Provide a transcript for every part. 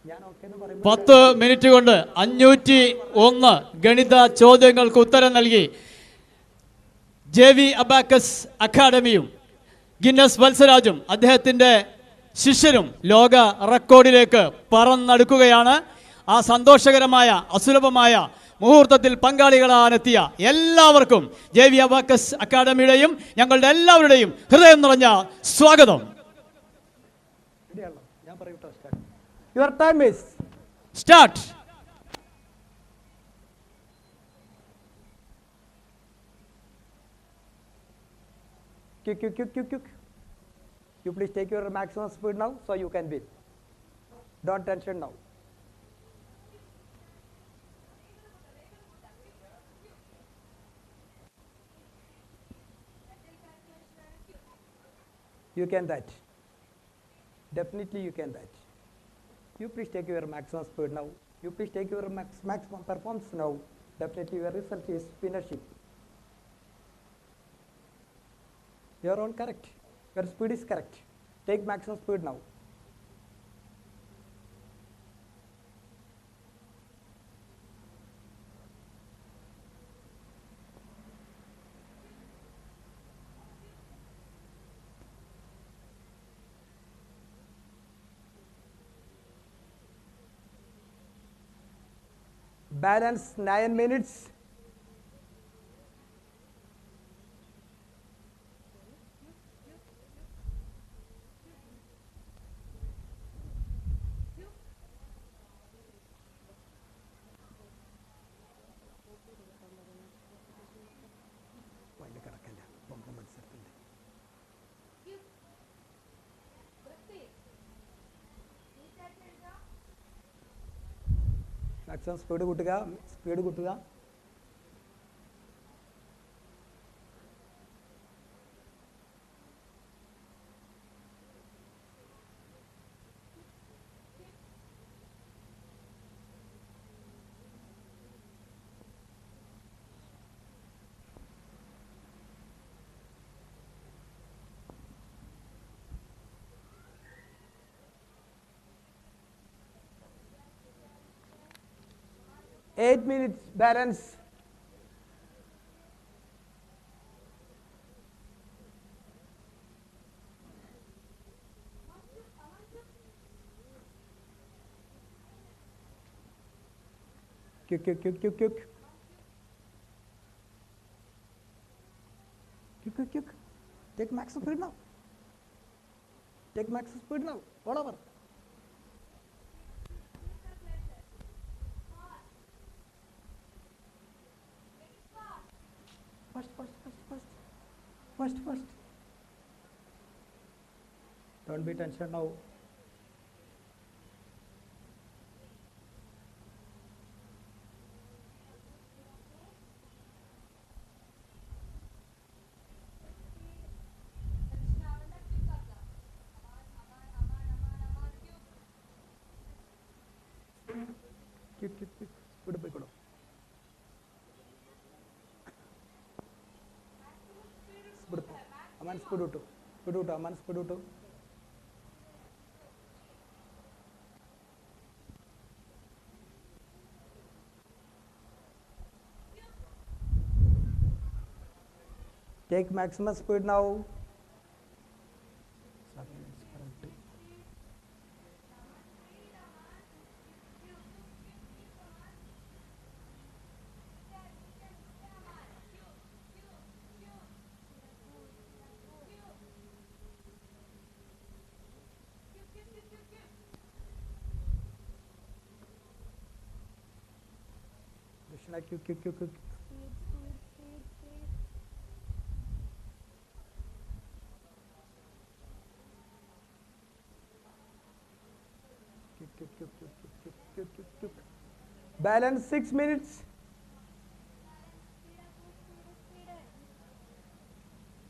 10 minute കൊണ്ട് 501 ഗണിത ചോദ്യങ്ങൾക്ക് ഉത്തരം നൽകി JV അബാക്കസ് അക്കാഡമിയും ഗിന്നസ് വത്സരാജും അദ്ദേഹത്തിൻ്റെ ശിഷ്യരും ലോക റെക്കോർഡിലേക്ക് പറന്നെടുക്കുകയാണ്. ആ സന്തോഷകരമായ അസുലഭമായ മുഹൂർത്തത്തിൽ പങ്കാളികളാണെത്തിയ എല്ലാവർക്കും JV അബാക്കസ് അക്കാഡമിയുടെയും ഞങ്ങളുടെ എല്ലാവരുടെയും ഹൃദയം നിറഞ്ഞ സ്വാഗതം. Your time is start. Quick. You please take your maximum speed now so you can win. Don't tension now. You can that. Definitely you can that. You please take your maximum speed now. You please take your maximum performance now. Definitely your result is winnership. You are all correct. Your speed is correct. Take maximum speed now. Balance 9 minutes. Maximum speed കൂട്ടുക. Eight minutes balance. Quick. Take maximum speed now. All over. First. Don't be tension now. Quick. Speed പോയിക്കോളൂ. Aman speed uttu. Take maximum speed now. Quick. Balance 6 minutes.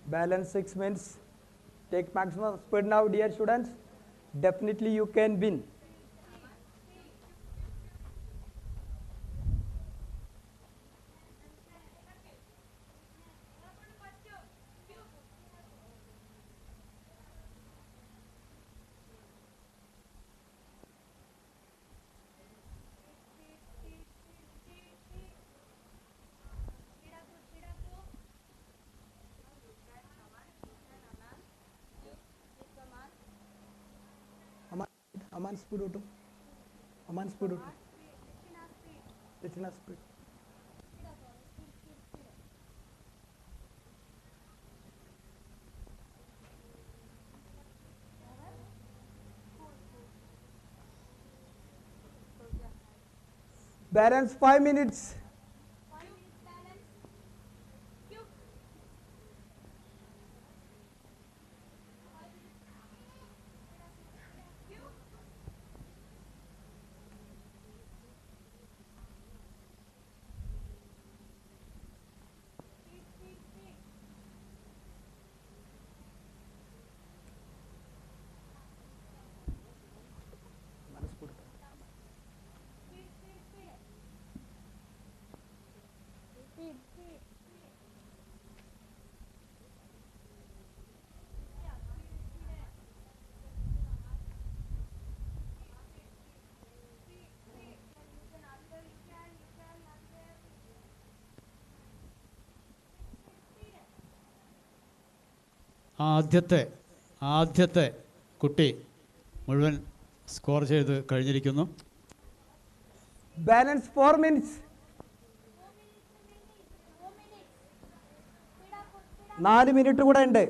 Balance 6 minutes. Take maximum speed now, dear students. Definitely you can win. Aman speed out. Aman speed out. Rachna speed. Balance 5 minutes. ആദ്യത്തെ കുട്ടി മുഴുവൻ score ചെയ്ത് കഴിഞ്ഞിരിക്കുന്നു. Balance 4 minutes. 4 minute കൂടെ ഉണ്ട്.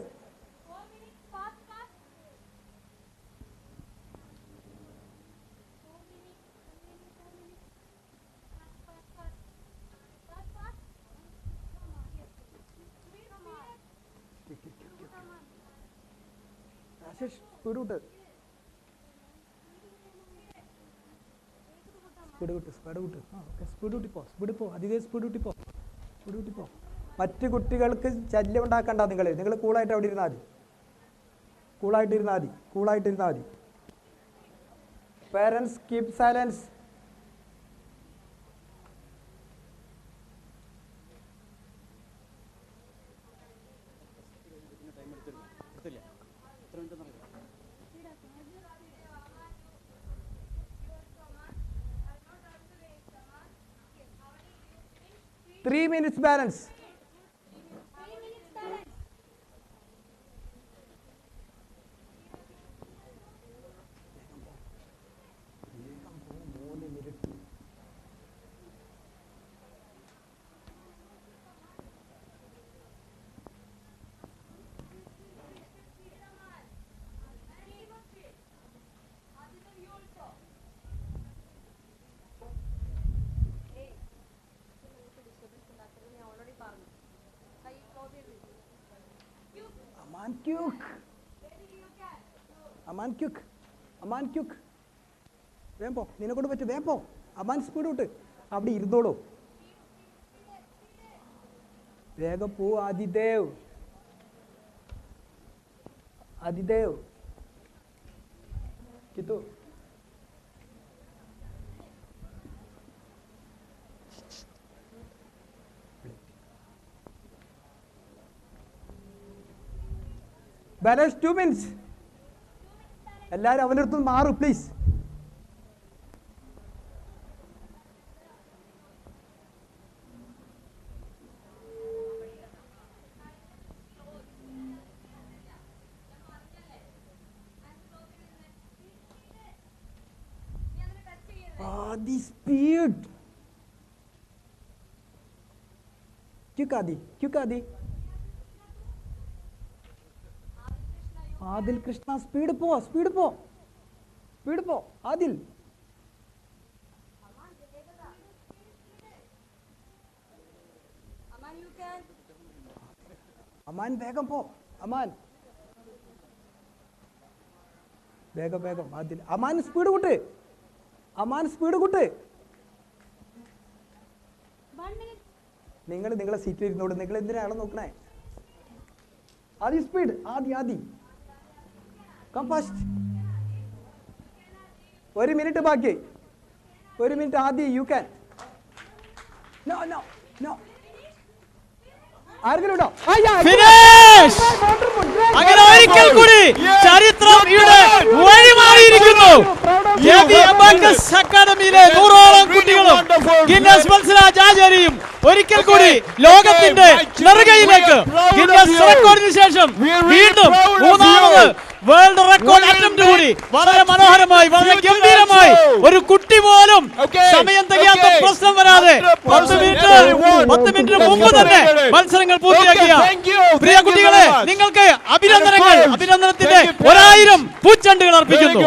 Speed വിട്ട് speed പോ അതിഥേ speed കൂട്ടി പോ. മറ്റു കുട്ടികൾക്ക് ശല്യം ഉണ്ടാക്കണ്ട. നിങ്ങൾ കൂളായിട്ട് അവിടെ ഇരുന്നാൽ മതി. കൂളായിട്ടിരുന്നാൽ മതി. Parents keep silence. Three minutes balance. Aman quick. വേഗം പോ, നിന്നെ കൊണ്ട് പറ്റും. വേഗം പോ. അമാൻ സ്പീഡ് വിട്ട് അവിടെ ഇരുന്നോളൂ. വേഗം പോ. ആദിദേവ് കിത്തു. Balance 2 minutes. എല്ലാവരും അവനടുത്ത് മാറും പ്ലീസ്. ആദി സ്പീഡ്. ക്യുക്കാദി. ആദിൽ കൃഷ്ണ സ്പീഡ് പോ. ആദിൽ. അമാൻ വേഗം പോ. അമാൻ വേഗം. ആദിൽ. അമാൻ സ്പീഡ് കൂട്ട്. നിങ്ങളെ സീറ്റിൽ ഇരുന്നോട്. നിങ്ങൾ എന്തിനാണ് നോക്കണേ? Adi speed. Adi come fast. 1 minute ബാക്കി. 1 minute. Adi you can. No ആരെങ്കിലും ഉണ്ടോ? അങ്ങനെ ഒരിക്കൽ കൂടി ചരിത്രം ഇവിടെ വഴിമാറിയിരിക്കുന്നു. അക്കാദമിയിലെ 100ഓളം കുട്ടികളും ഗിന്നസ് മത്സരാചാര്യയും ഒരിക്കൽ കൂടി ലോകത്തിന്റെ നെറുകയിലേക്ക് ഗിന്നസ് റെക്കോർഡിന് ശേഷം വീണ്ടും മൂന്നാമത് വേൾഡ് റെക്കോർഡ് അറ്റംപ്റ്റ് കൂടി വളരെ മനോഹരമായി, വളരെ ഗംഭീരമായി, ഒരു കുട്ടി പോലും സമയം തികയാത്ത പ്രശ്നം വരാതെ 10 മിനിറ്റ് മുമ്പ് തന്നെ മത്സരങ്ങൾ പൂർത്തിയാക്കിയ പ്രിയ കുട്ടികളെ, നിങ്ങൾക്ക് അഭിനന്ദനങ്ങൾ. അഭിനന്ദനത്തിന്റെ 1000 പൂച്ചെണ്ടുകൾ അർപ്പിക്കുന്നു.